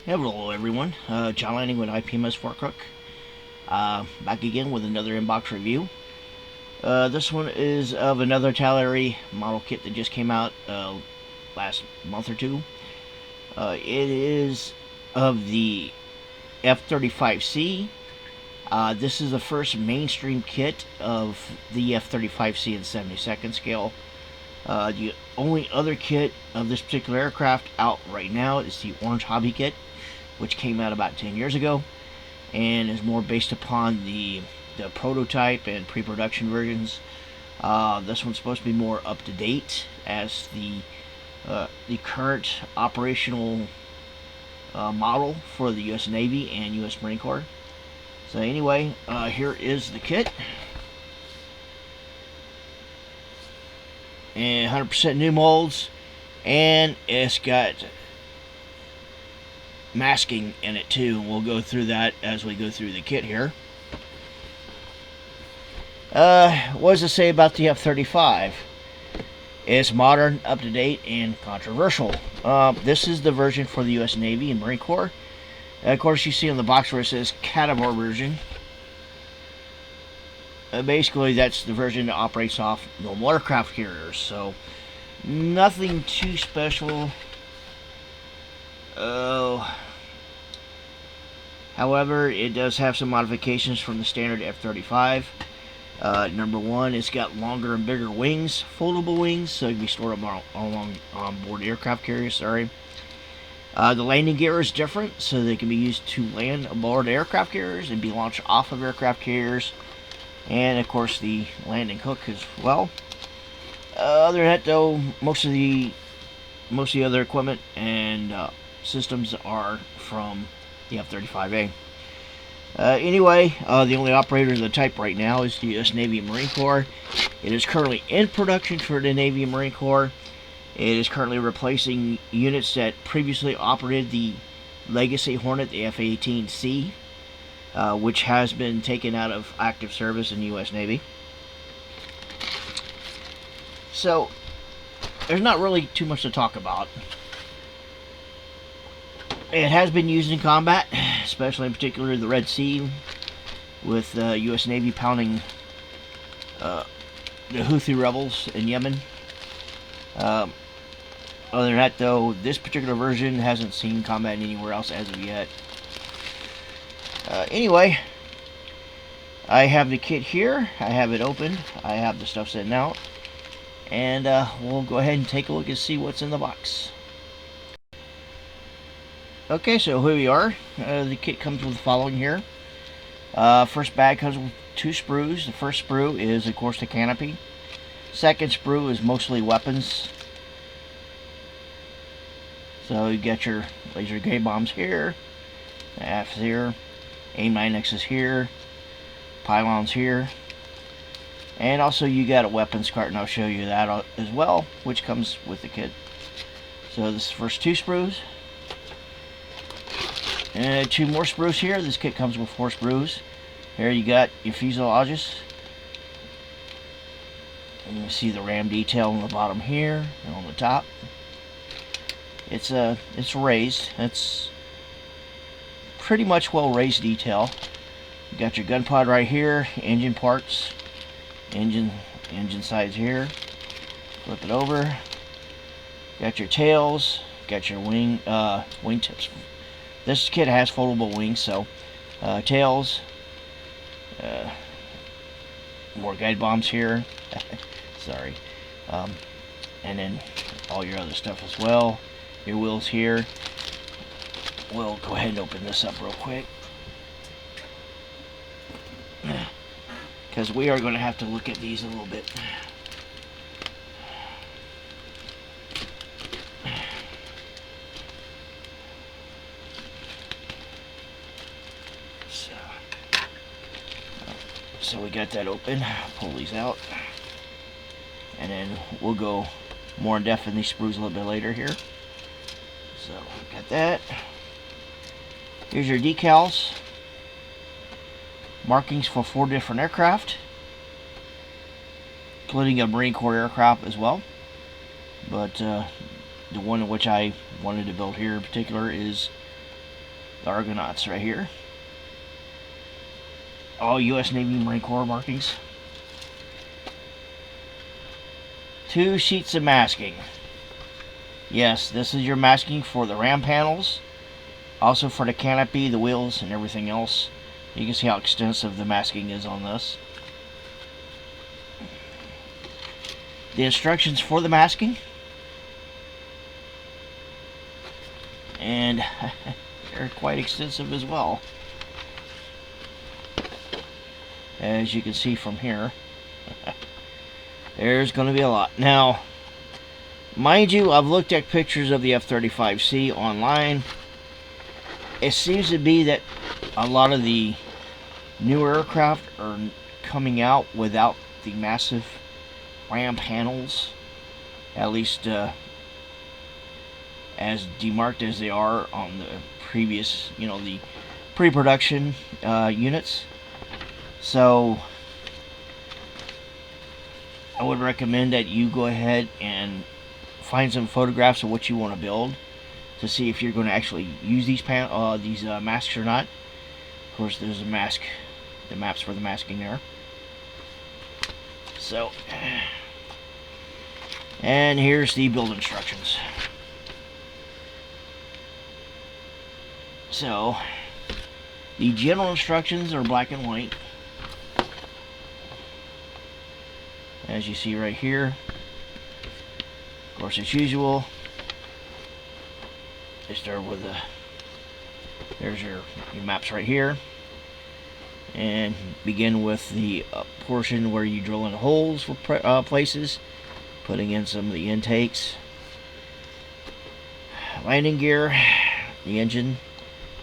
Hello everyone, John Lanning with IPMS for Crook. Back again with another inbox review. This one is of another Italeri model kit that just came out last month or two. It is of the F-35C. This is the first mainstream kit of the F-35C in 72nd scale. The only other kit of this particular aircraft out right now is the Orange Hobby kit, which came out about 10 years ago and is more based upon the prototype and pre-production versions. This one's supposed to be more up to date as the current operational model for the U.S. Navy and U.S. Marine Corps. So anyway, here is the kit. And 100% new molds, and it's got masking in it too. We'll go through that as we go through the kit here. What does it say about the F-35? It's modern, up-to-date, and controversial. This is the version for the U.S. Navy and Marine Corps. Of course, you see on the box where it says Category version. Basically, that's the version that operates off normal aircraft carriers. So, nothing too special. However, it does have some modifications from the standard F-35. Number one, it's got longer and bigger wings, foldable wings, so it can be stored on board aircraft carriers. The landing gear is different, so they can be used to land aboard aircraft carriers and be launched off of aircraft carriers. And of course the landing hook as well. Other than that though, most of the other equipment and systems are from the F-35A. Anyway, the only operator of the type right now is the U.S. Navy and Marine Corps. It is currently in production for the Navy and Marine Corps. It is currently replacing units that previously operated the Legacy Hornet, the F-18C. Which has been taken out of active service in the U.S. Navy. So, there's not really too much to talk about. It has been used in combat, especially in particular the Red Sea, with the U.S. Navy pounding the Houthi rebels in Yemen. Other than that, though, this particular version hasn't seen combat anywhere else as of yet. Anyway, I have the kit here. I have it opened. I have the stuff sitting out. And we'll go ahead and take a look and see what's in the box. Okay, so here we are. The kit comes with the following here. First bag comes with 2 sprues. The first sprue is, of course, the canopy. Second sprue is mostly weapons. So you get your laser gate bombs here. Aft here. AIM-9X is here, pylons here, and also you got a weapons cart, and I'll show you that as well, which comes with the kit. So this is the first 2 sprues, and 2 more sprues here. This kit comes with 4 sprues. Here you got your fuselages. And you see the ram detail on the bottom here and on the top. It's raised. It's pretty much well raised detail. You got your gun pod right here, engine parts, engine sides here. Flip it over. Got your tails, got your wing tips. This kit has foldable wings, so tails, more guide bombs here. Sorry, and then all your other stuff as well. Your wheels here. We'll go ahead and open this up real quick, because we are going to have to look at these a little bit. So we got that open. Pull these out, and then we'll go more in depth in these sprues a little bit later here. So got that. Here's your decals, markings for 4 different aircraft, including a Marine Corps aircraft as well. But the one which I wanted to build here in particular is The Argonauts right here. All U.S. Navy Marine Corps markings. 2 sheets of masking. Yes, this is your masking for the ram panels. Also for the canopy, the wheels, and everything else. You can see how extensive the masking is on this. The instructions for the masking. And they're quite extensive as well. As you can see from here. There's going to be a lot. Now, mind you, I've looked at pictures of the F-35C online. It seems to be that a lot of the newer aircraft are coming out without the massive ram panels, at least as demarked as they are on the previous, the pre-production units. So I would recommend that you go ahead and find some photographs of what you want to build to see if you're going to actually use these masks or not. Of course, there's a mask, the maps for the masking there. So, and here's the build instructions. So, the general instructions are black and white, as you see right here. Of course, as usual, they start with there's your maps right here, and begin with the portion where you drill in holes for places, putting in some of the intakes, landing gear, the engine,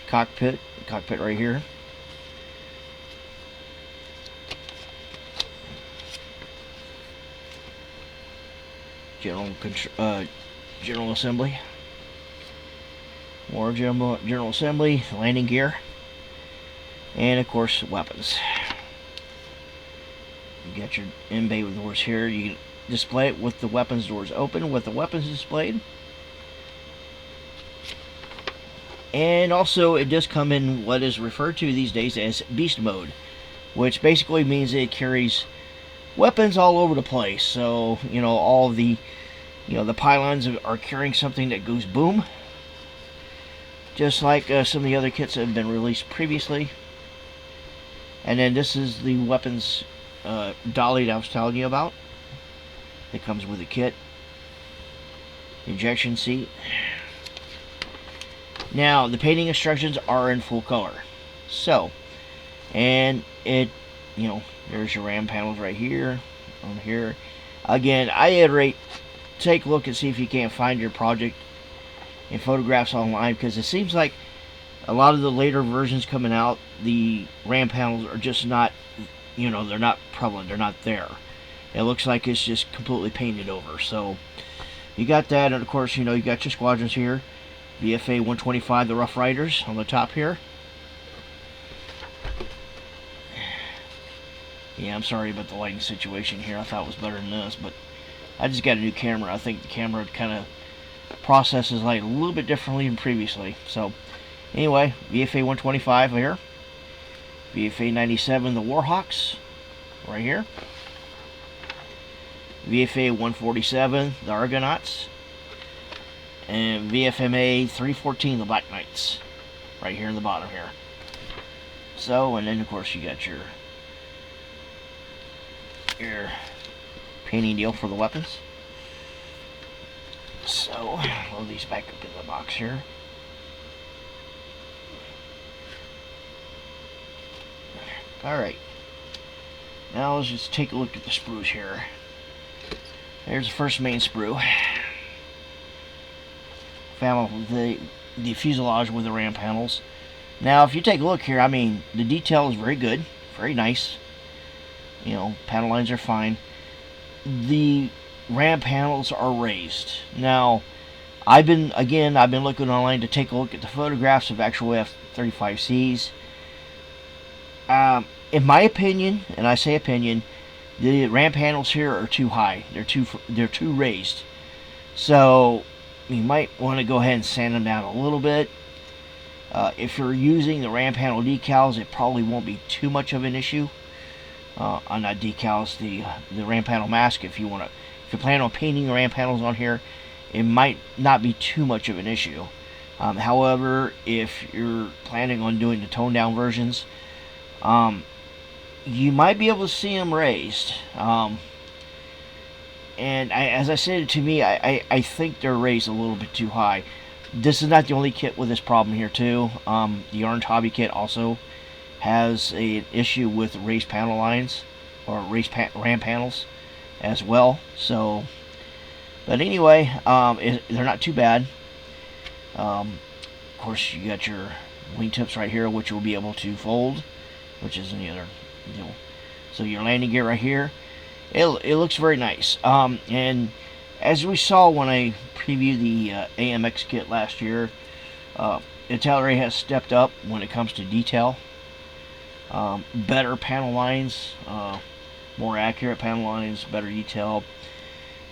cockpit right here. General assembly. More general assembly, landing gear, and of course weapons. You got your in-bay doors here. You can display it with the weapons doors open, with the weapons displayed. And also it does come in what is referred to these days as beast mode, which basically means it carries weapons all over the place. So, all of the the pylons are carrying something that goes boom, just like some of the other kits that have been released previously. And then this is the weapons dolly that I was telling you about. It comes with a kit, injection seat. Now, the painting instructions are in full color. So, and it, there's your ram panels right here, on here. Again, I iterate, take a look and see if you can't find your project in photographs online, because it seems like a lot of the later versions coming out, the ram panels are just not, they're not prevalent, they're not there. It looks like it's just completely painted over. So, you got that, and of course, you got your squadrons here. VFA 125, the Rough Riders, on the top here. Yeah, I'm sorry about the lighting situation here. I thought it was better than this, but I just got a new camera. I think the camera kind of processes light a little bit differently than previously. So, anyway, VFA 125 here. VFA 97, the Warhawks, right here. VFA 147, the Argonauts. And VFMA 314, the Black Knights, right here in the bottom here. So, and then of course you got your painting deal for the weapons. So, load these back up in the box here. Alright. Now let's just take a look at the sprues here. There's the first main sprue. The fuselage with the ram panels. Now, if you take a look here, the detail is very good, very nice. Panel lines are fine. The ram panels are raised. Now, I've been looking online to take a look at the photographs of actual F-35Cs. In my opinion, and I say opinion, the ram panels here are too high. They're too raised. So you might want to go ahead and sand them down a little bit If you're using the ram panel decals, it probably won't be too much of an issue. On that decals, the ram panel mask, if you plan on painting the ram panels on here, it might not be too much of an issue. However, if you're planning on doing the toned down versions, you might be able to see them raised. And as I said, to me, I think they're raised a little bit too high. This is not the only kit with this problem here too. The Orange Hobby kit also has an issue with raised panel lines, or raised ram panels as well. So, but anyway, they're not too bad. Of course, you got your wingtips right here, which you'll be able to fold, which is the other deal. So your landing gear right here, it looks very nice. And as we saw when I previewed the AMX kit last year, Italeri has stepped up when it comes to detail. Better panel lines, more accurate panel lines, better detail.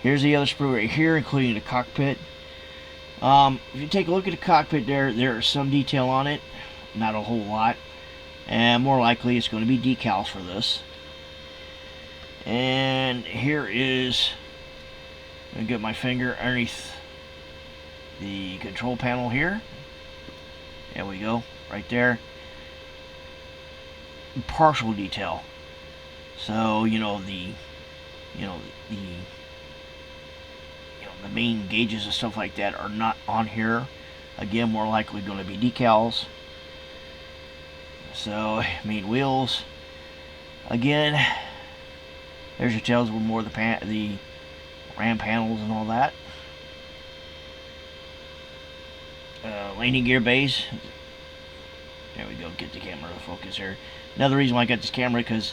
Here's the other sprue right here, including the cockpit. If you take a look at the cockpit there is some detail on it, not a whole lot, and more likely it's going to be decals for this. And here is, I'm going to get my finger underneath the control panel here. There we go, right there. Partial detail. So the main gauges and stuff like that are not on here. Again, more likely going to be decals. So main wheels. Again, there's your tails with more of the ram panels and all that. Landing gear bays. There we go. Get the camera to focus here. Another reason why I got this camera, because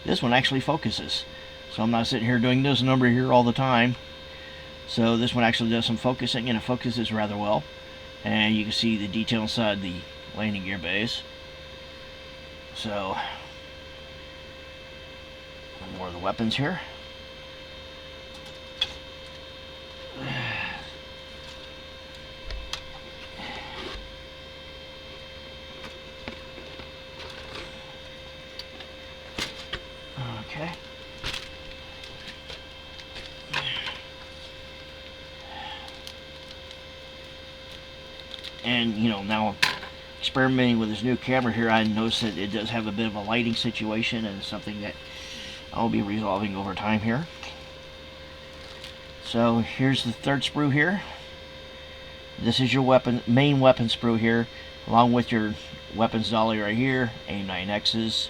this one actually focuses. So I'm not sitting here doing this number here all the time. So this one actually does some focusing, and it focuses rather well. And you can see the detail inside the landing gear bays. So, more of the weapons here. Okay. And now experimenting with this new camera here, I noticed that it does have a bit of a lighting situation, and something that I'll be resolving over time here. So here's the third sprue here. This is your main weapon sprue here, along with your weapons dolly right here, AIM-9Xs,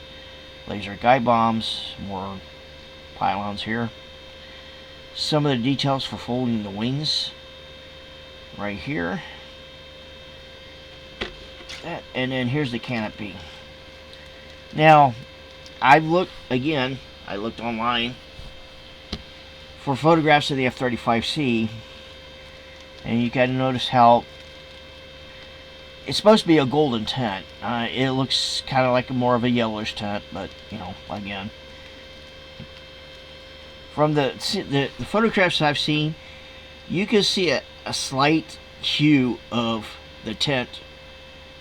laser guide bombs, more pylons here. Some of the details for folding the wings right here. And then here's the canopy. Now, I looked online for photographs of the F-35C, and you gotta notice how it's supposed to be a golden tint. It looks kind of like more of a yellowish tint, but again, from the photographs I've seen, you can see a slight hue of the tint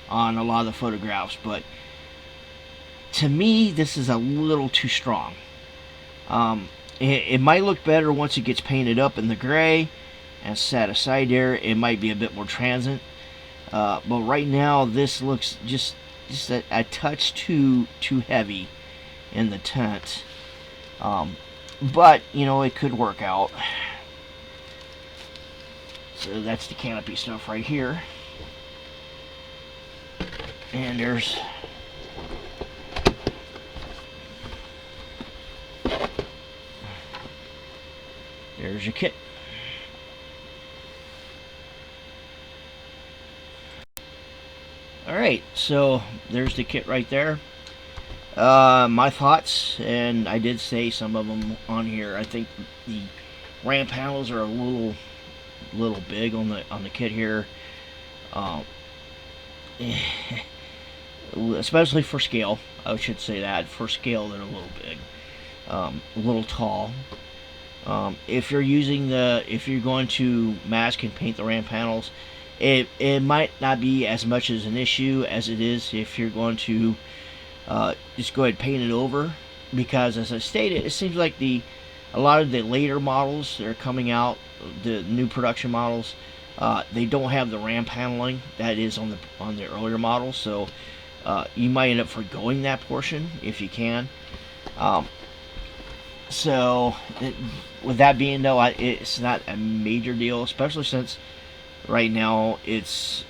on a lot of the photographs, but to me this is a little too strong. It might look better once it gets painted up in the gray and set aside there. It might be a bit more transient, but right now this looks just a touch too heavy in the tint. But it could work out. So that's the canopy stuff right here. And there's your kit. Alright, so there's the kit right there. My thoughts, and I did say some of them on here. I think the ram panels are a little big on the kit here. Especially for scale, I should say that. For scale, they're a little big, a little tall. If you're going to mask and paint the ram panels, It might not be as much as an issue as it is if you're going to just go ahead and paint it over, because as I stated, it seems like a lot of the later models that are coming out, the new production models, they don't have the RAM paneling that is on the earlier models, so you might end up forgoing that portion if you can. With that being though, it's not a major deal, especially since right now it's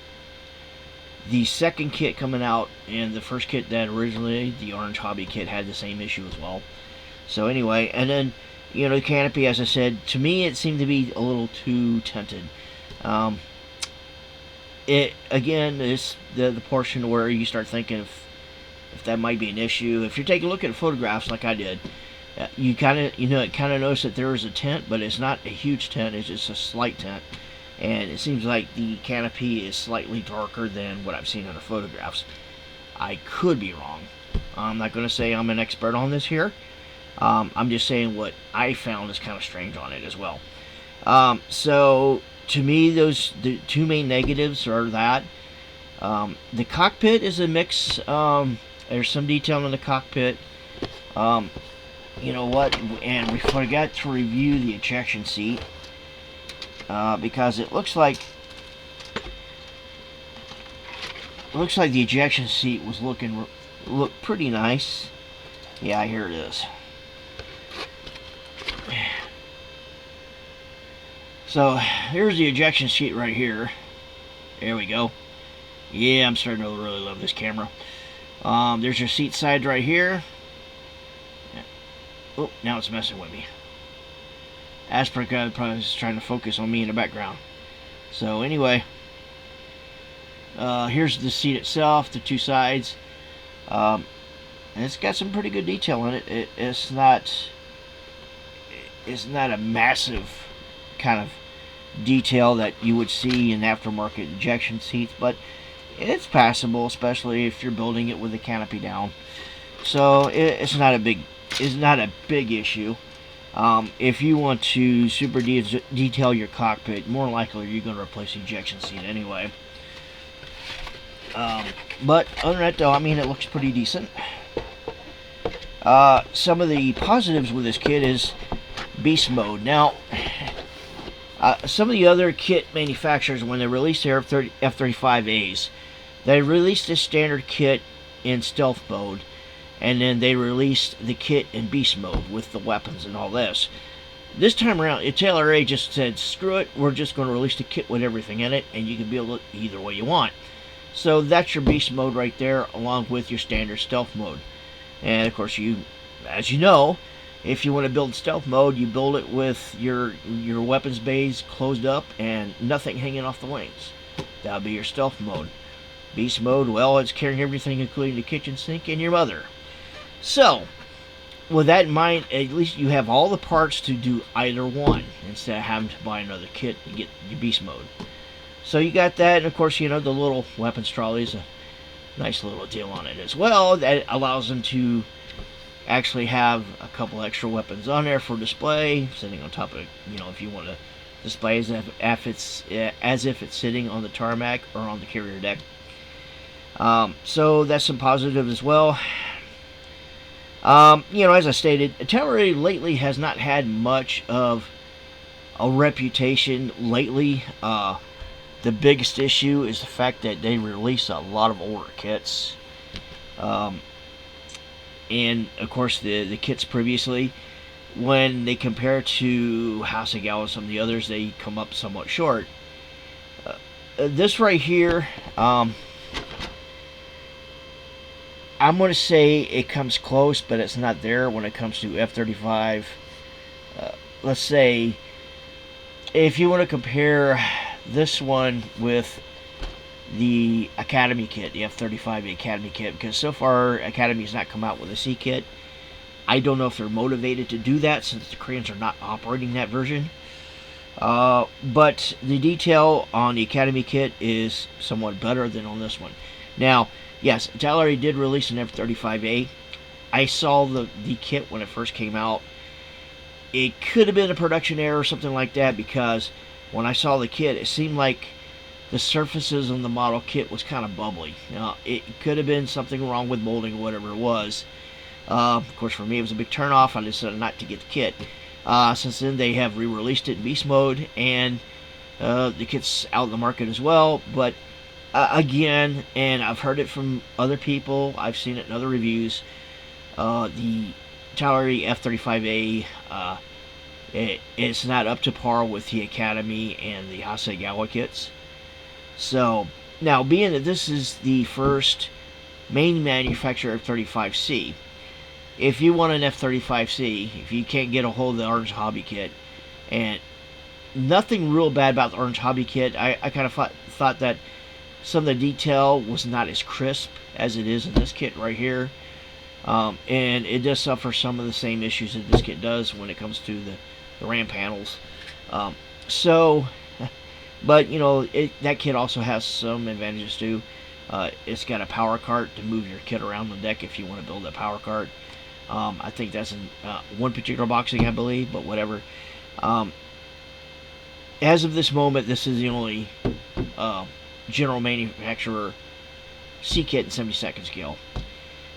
the second kit coming out, and the first kit that originally, the Orange Hobby kit, had the same issue as well. So anyway, and then, the canopy, as I said, to me it seemed to be a little too tinted. It again is the portion where you start thinking if that might be an issue. If you're taking a look at photographs like I did, you kind of notice that there is a tint, but it's not a huge tint. It's just a slight tint, and it seems like the canopy is slightly darker than what I've seen in the photographs. I could be wrong. I'm not going to say I'm an expert on this here. I'm just saying what I found is kind of strange on it as well. So to me, the two main negatives are that the cockpit is a mix. There's some detail in the cockpit. You know what? And we forgot to review the ejection seat because it looks like the ejection seat was looked pretty nice. Yeah, here it is. So here's the ejection seat right here. There we go. Yeah, I'm starting to really love this camera. There's your seat sides right here. Oh, now it's messing with me. Asperger probably is trying to focus on me in the background. So anyway, here's the seat itself, the two sides. And it's got some pretty good detail in it. It's not a massive kind of detail that you would see in aftermarket ejection seats, but it's passable, especially if you're building it with the canopy down. So it's not a big issue. If you want to super detail your cockpit, more likely you're going to replace the ejection seat anyway. But other than that, though, I mean, it looks pretty decent. Some of the positives with this kit is beast mode. Now, some of the other kit manufacturers, when they released their F-35As, they released this standard kit in stealth mode, and then they released the kit in beast mode with the weapons and all this. This time around, Italeri just said, screw it, we're just going to release the kit with everything in it, and you can build it either way you want. So that's your beast mode right there, along with your standard stealth mode. And of course, as you know, if you want to build stealth mode, you build it with your weapons bays closed up and nothing hanging off the wings. That'll be your stealth mode. Beast mode, well, it's carrying everything, including the kitchen sink and your mother. So, with that in mind, at least you have all the parts to do either one, instead of having to buy another kit to get your beast mode. So you got that, and of course, the little weapons trolley is a nice little deal on it as well. That allows them to actually have a couple extra weapons on there for display, sitting on top of, if you want to display as if it's sitting on the tarmac or on the carrier deck. So that's some positive as well. As I stated, Italeri lately has not had much of a reputation lately. The biggest issue is the fact that they release a lot of older kits. And of course the kits previously, when they compare to Hasegawa and some of the others, they come up somewhat short. This right here, I'm going to say it comes close, but it's not there when it comes to F-35. Let's say, if you want to compare this one with the Academy kit, the F-35 Academy kit, because so far Academy has not come out with a C kit. I don't know if they're motivated to do that since the Koreans are not operating that version. But the detail on the Academy kit is somewhat better than on this one. Now, yes, Italeri did release an F-35A. I saw the kit when it first came out. It could have been a production error or something like that, because when I saw the kit, it seemed like the surfaces on the model kit was kind of bubbly. It could have been something wrong with molding or whatever it was. Of course, for me, it was a big turnoff. I decided not to get the kit. Since then, they have re-released it in beast mode, and the kit's out in the market as well. But again, and I've heard it from other people, I've seen it in other reviews, the Italeri F-35A, it's not up to par with the Academy and the Hasegawa kits. So, now, being that this is the first main manufacturer of F-35C, if you want an F-35C, if you can't get a hold of the Orange Hobby kit, and nothing real bad about the Orange Hobby kit, I kind of thought that some of the detail was not as crisp as it is in this kit right here. And it does suffer some of the same issues that this kit does when it comes to the RAM panels. But you know, that kit also has some advantages too. It's got a power cart to move your kit around the deck if you want to build a power cart. I think that's in one particular boxing, I believe, but whatever. As of this moment, this is the only general manufacturer C kit in 72nd scale.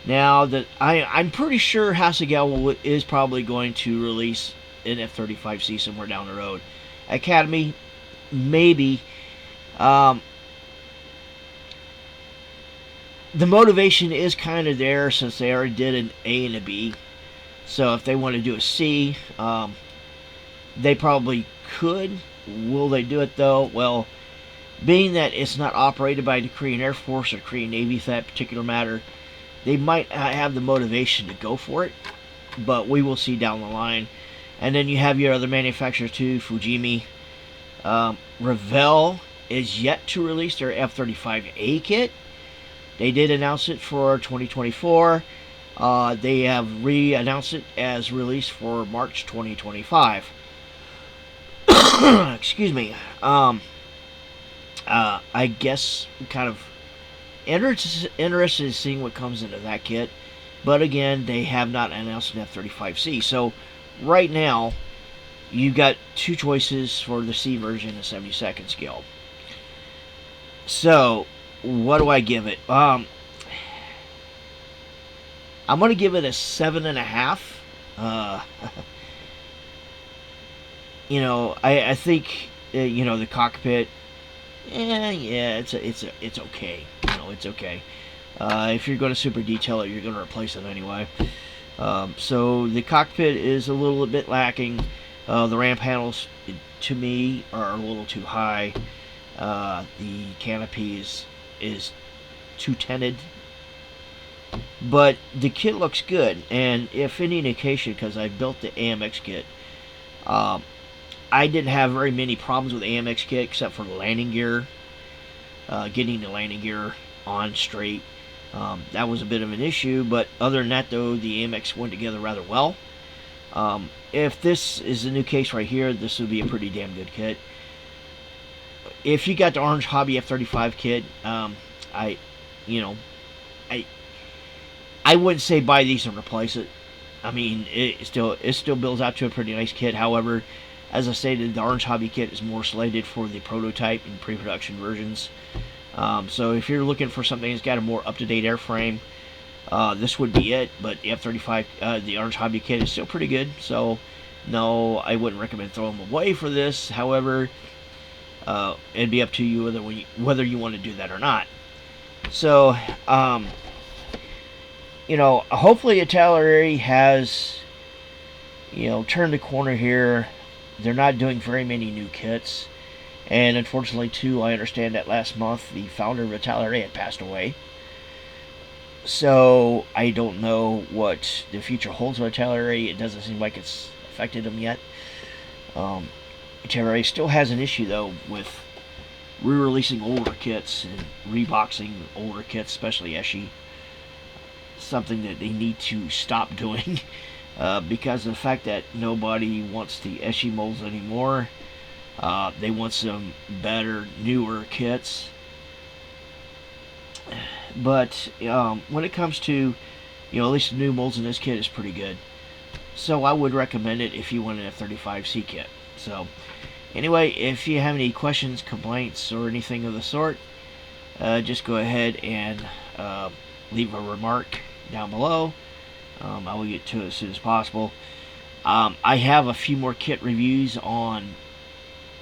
Now, I'm pretty sure Hasegawa is probably going to release an F-35C somewhere down the road. Academy, maybe. The motivation is kind of there since they already did an A and a B. So if they want to do a C, they probably could. Will they do it though? Well, being that it's not operated by the Korean Air Force or Korean Navy for that particular matter, they might have the motivation to go for it, but we will see down the line. And then you have your other manufacturers too, Fujimi. Revell is yet to release their F-35A kit. They did announce it for 2024. They have re-announced it as release for March 2025. Excuse me. I guess kind of interested in seeing what comes into that kit. But again, they have not announced an F-35C. So right now, you've got two choices for the C version of 72nd scale. So, what do I give it? I'm going to give it a 7.5. You know, I think you know, the cockpit. Yeah, it's okay. You know, it's okay. If you're going to super detail it, you're going to replace it anyway. So the cockpit is a little bit lacking. The RAM panels, to me, are a little too high. The canopy is too tinted. But the kit looks good, and if any indication, because I built the AMX kit, I didn't have very many problems with the AMX kit except for the landing gear. Getting the landing gear on straight. That was a bit of an issue, but other than that, though, the AMX went together rather well. If this is the new case right here, this would be a pretty damn good kit. If you got the Orange Hobby F-35 kit, I wouldn't say buy these and replace it. I mean, it still builds out to a pretty nice kit. However, as I stated, the Orange Hobby kit is more slated for the prototype and pre-production versions. So if you're looking for something that's got a more up-to-date airframe, this would be it. But the F-35, the Orange Hobby kit is still pretty good. So no, I wouldn't recommend throwing them away for this. However, it'd be up to you whether you want to do that or not. So, you know, hopefully Italeri has, you know, turned the corner here. They're not doing very many new kits. And unfortunately, too, I understand that last month the founder of Italeri had passed away. So I don't know what the future holds with Italeri. It doesn't seem like it's affected them yet. Italeri still has an issue, though, with re-releasing older kits and reboxing older kits, especially Eshi. Something that they need to stop doing. Because of the fact that nobody wants the Eshi molds anymore. They want some better, newer kits. But when it comes to, you know, at least the new molds in this kit is pretty good. So I would recommend it if you want an F-35C kit. So Anyway, if you have any questions, complaints, or anything of the sort, just go ahead and leave a remark down below. I will get to it as soon as possible. I have a few more kit reviews on,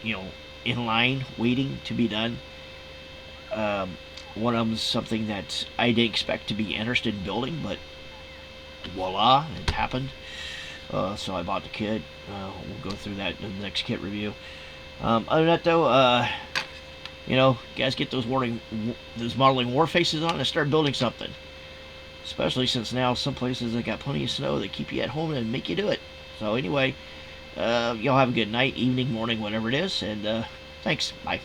in line, waiting to be done. One of them is something that I didn't expect to be interested in building, but voila, it happened. So I bought the kit. We'll go through that in the next kit review. Other than that, though, guys, get those modeling war faces on and start building something. Especially since now some places that got plenty of snow that keep you at home and make you do it. So anyway, y'all have a good night, evening, morning, whatever it is, and thanks. Bye.